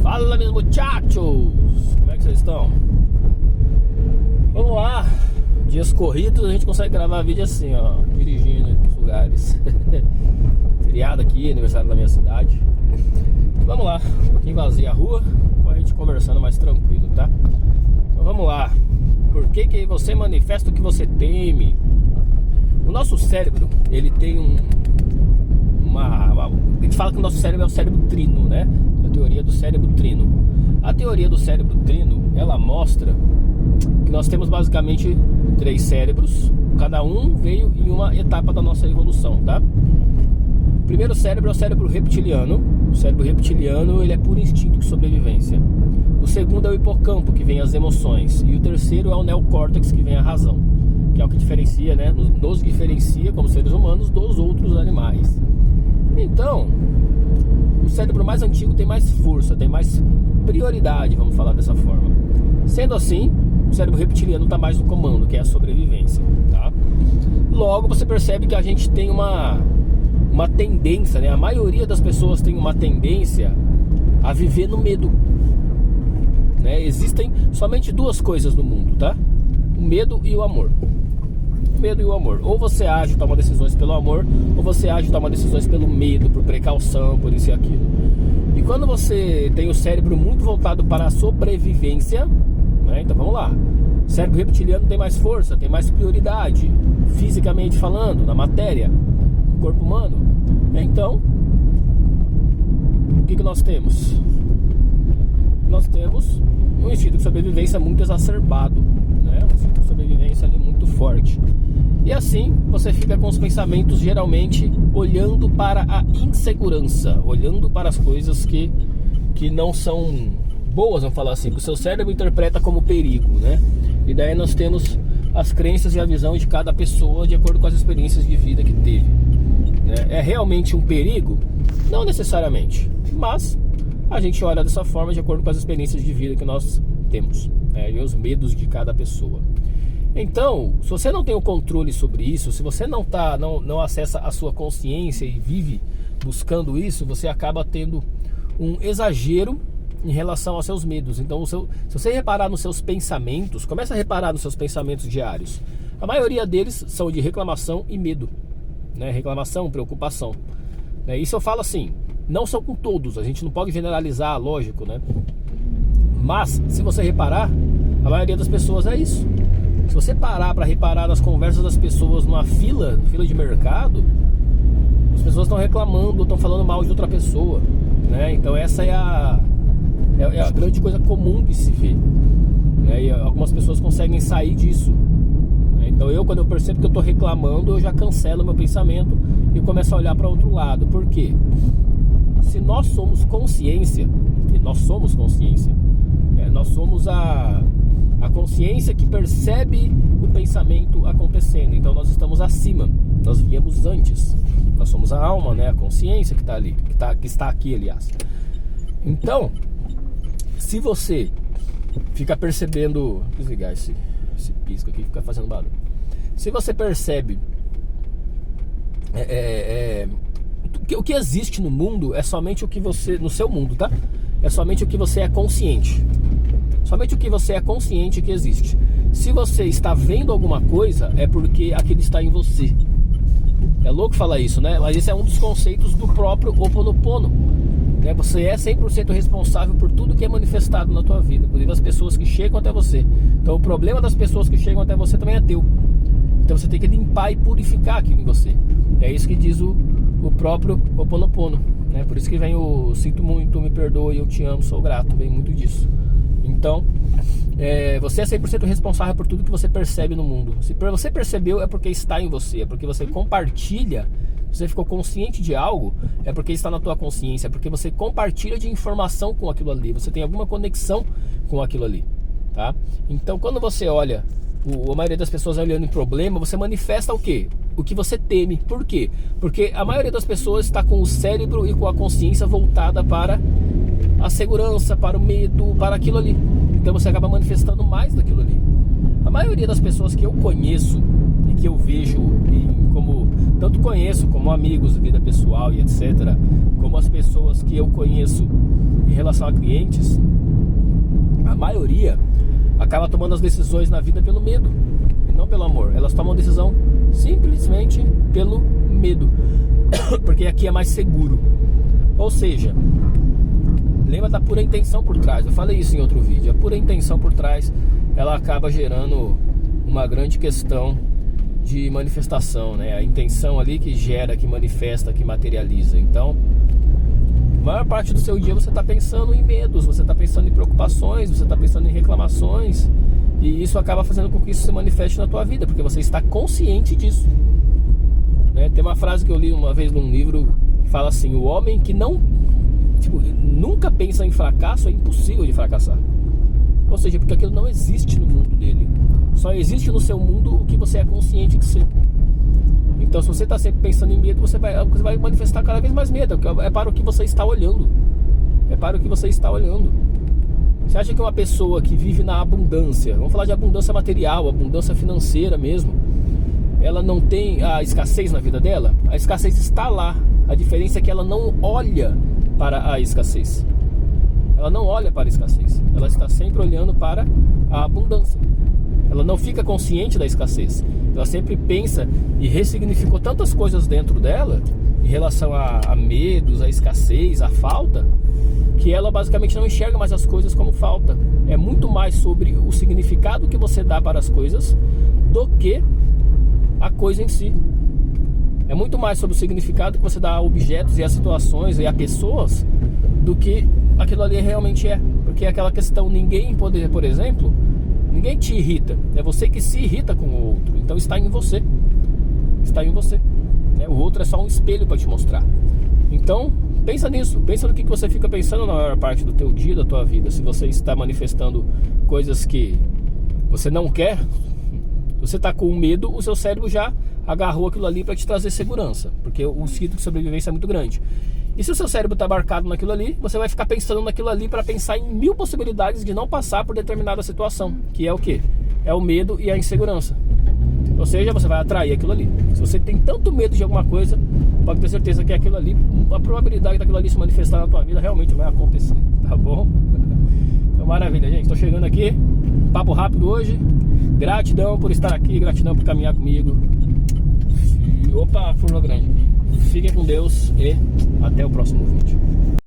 Fala, meus muchachos! Como é que vocês estão? Vamos lá! Dias corridos a gente consegue gravar vídeo assim, ó, dirigindo nos lugares. Feriado aqui, aniversário da minha cidade. Vamos lá, um pouquinho vazia a rua, com a gente conversando mais tranquilo, tá? Então vamos lá. Por que você manifesta o que você teme? O nosso cérebro, ele tem a gente fala que o nosso cérebro é o cérebro trino, né? A teoria do cérebro trino. A teoria do cérebro trino, ela mostra que nós temos basicamente 3 cérebros. Cada um veio em uma etapa da nossa evolução, tá? O primeiro cérebro é o cérebro reptiliano. O cérebro reptiliano, ele é puro instinto de sobrevivência. O segundo é o hipocampo, que vem as emoções. E o terceiro é o neocórtex, que vem a razão, que é o que diferencia, né? Nos diferencia como seres humanos dos outros animais. Então, o cérebro mais antigo tem mais força, tem mais prioridade, vamos falar dessa forma. Sendo assim, o cérebro reptiliano está mais no comando, que é a sobrevivência, tá? Logo, você percebe que a gente tem uma tendência, né? A maioria das pessoas tem uma tendência a viver no medo, né? Existem somente 2 coisas no mundo, tá? O medo e o amor. O medo e o amor. Ou você age e toma decisões pelo amor, ou você age e toma decisões pelo medo, por precaução, por isso e aquilo. E quando você tem o cérebro muito voltado para a sobrevivência, né? Então vamos lá. O cérebro reptiliano tem mais força, tem mais prioridade, fisicamente falando, na matéria, no corpo humano. Então, o que nós temos? Nós temos um instinto de sobrevivência muito exacerbado, né? Um instinto de sobrevivência ali muito forte. E assim, você fica com os pensamentos geralmente olhando para a insegurança, olhando para as coisas que não são boas, vamos falar assim, que o seu cérebro interpreta como perigo, né? E daí nós temos as crenças e a visão de cada pessoa de acordo com as experiências de vida que teve, né? É realmente um perigo? Não necessariamente, mas a gente olha dessa forma de acordo com as experiências de vida que nós temos, né? E os medos de cada pessoa. Então, se você não tem o controle sobre isso, se você não acessa a sua consciência e vive buscando isso, você acaba tendo um exagero em relação aos seus medos. Então, se você reparar nos seus pensamentos, começa a reparar nos seus pensamentos diários. A maioria deles são de reclamação e medo, né? Reclamação, preocupação, né? Isso eu falo assim, não são com todos, a gente não pode generalizar, lógico, né? Mas, se você reparar, a maioria das pessoas é isso. Se você parar para reparar nas conversas das pessoas numa fila de mercado, as pessoas estão reclamando, estão falando mal de outra pessoa, né? Então essa é a grande coisa comum de se ver, né? E algumas pessoas conseguem sair disso, né? Então quando eu percebo que eu estou reclamando, eu já cancelo meu pensamento e começo a olhar para outro lado. Por quê? Se nós somos consciência, e nós somos consciência, nós somos a consciência que percebe o pensamento acontecendo. Então nós estamos acima, nós viemos antes. Nós somos a alma, né? A consciência que está ali, que está aqui, aliás. Então, se você fica percebendo... Vou desligar esse pisco aqui que fica fazendo barulho. Se você percebe o que existe no mundo é somente o que você... No seu mundo, tá? É somente o que você é consciente. Somente o que você é consciente que existe. Se você está vendo alguma coisa, é porque aquilo está em você. É louco falar isso, né? Mas esse é um dos conceitos do próprio Ho'oponopono, né? Você é 100% responsável por tudo que é manifestado na tua vida, inclusive as pessoas que chegam até você. Então o problema das pessoas que chegam até você também é teu. Então você tem que limpar e purificar aquilo em você. É isso que diz o próprio Ho'oponopono, né? Por isso que vem o sinto muito, me perdoe, eu te amo, sou grato. Vem muito disso. Então, você é 100% responsável por tudo que você percebe no mundo. Se você percebeu, é porque está em você. É porque você compartilha. Se você ficou consciente de algo, é porque está na tua consciência. É porque você compartilha de informação com aquilo ali. Você tem alguma conexão com aquilo ali, tá? Então, quando você olha, a maioria das pessoas olhando em problema, você manifesta o quê? O que você teme. Por quê? Porque a maioria das pessoas está com o cérebro e com a consciência voltada para a segurança, para o medo, para aquilo ali. Então você acaba manifestando mais daquilo ali. A maioria das pessoas que eu conheço e que eu vejo como tanto conheço como amigos, vida pessoal e etc, como as pessoas que eu conheço relação a clientes, a maioria acaba tomando as decisões na vida pelo medo e não pelo amor. Elas tomam decisão simplesmente pelo medo, porque aqui é mais seguro. Ou seja, lembra da pura intenção por trás. Eu falei isso em outro vídeo. A pura intenção por trás, ela acaba gerando uma grande questão de manifestação, né? A intenção ali que gera, que manifesta, que materializa. Então, a maior parte do seu dia você está pensando em medos, você está pensando em preocupações, você está pensando em reclamações, e isso acaba fazendo com que isso se manifeste na tua vida, porque você está consciente disso, né? Tem uma frase que eu li uma vez num livro que fala assim: o homem que não, nunca pensa em fracasso é impossível de fracassar. Ou seja, porque aquilo não existe no mundo dele. Só existe no seu mundo o que você é consciente de ser. Então, se você está sempre pensando em medo, você vai manifestar cada vez mais medo. É para o que você está olhando. É para o que você está olhando. Você acha que uma pessoa que vive na abundância, vamos falar de abundância material, abundância financeira mesmo, ela não tem a escassez na vida dela? A escassez está lá. A diferença é que ela não olha para a escassez. Ela não olha para a escassez. Ela está sempre olhando para a abundância. Ela não fica consciente da escassez. Ela sempre pensa e ressignificou tantas coisas dentro dela em relação a medos, a escassez, a falta, que ela basicamente não enxerga mais as coisas como falta. É muito mais sobre o significado que você dá para as coisas do que a coisa em si. É muito mais sobre o significado que você dá a objetos e a situações e a pessoas do que aquilo ali realmente é. Porque é aquela questão, ninguém poder, por exemplo, ninguém te irrita, é você que se irrita com o outro. Então está em você. Está em você, né? O outro é só um espelho para te mostrar. Então, pensa nisso. Pensa no que você fica pensando na maior parte do teu dia, da tua vida. Se você está manifestando coisas que você não quer, se você está com medo, o seu cérebro já agarrou aquilo ali para te trazer segurança, porque o instinto de sobrevivência é muito grande. E se o seu cérebro está marcado naquilo ali, você vai ficar pensando naquilo ali para pensar em 1000 possibilidades de não passar por determinada situação, que é o quê? É o medo e a insegurança. Ou seja, você vai atrair aquilo ali. Se você tem tanto medo de alguma coisa, pode ter certeza que aquilo ali, a probabilidade daquilo ali se manifestar na tua vida realmente vai acontecer, tá bom? Então, maravilha, gente. Estou chegando aqui, papo rápido hoje. Gratidão por estar aqui, gratidão por caminhar comigo. Opa, furou grande. Fiquem com Deus e até o próximo vídeo.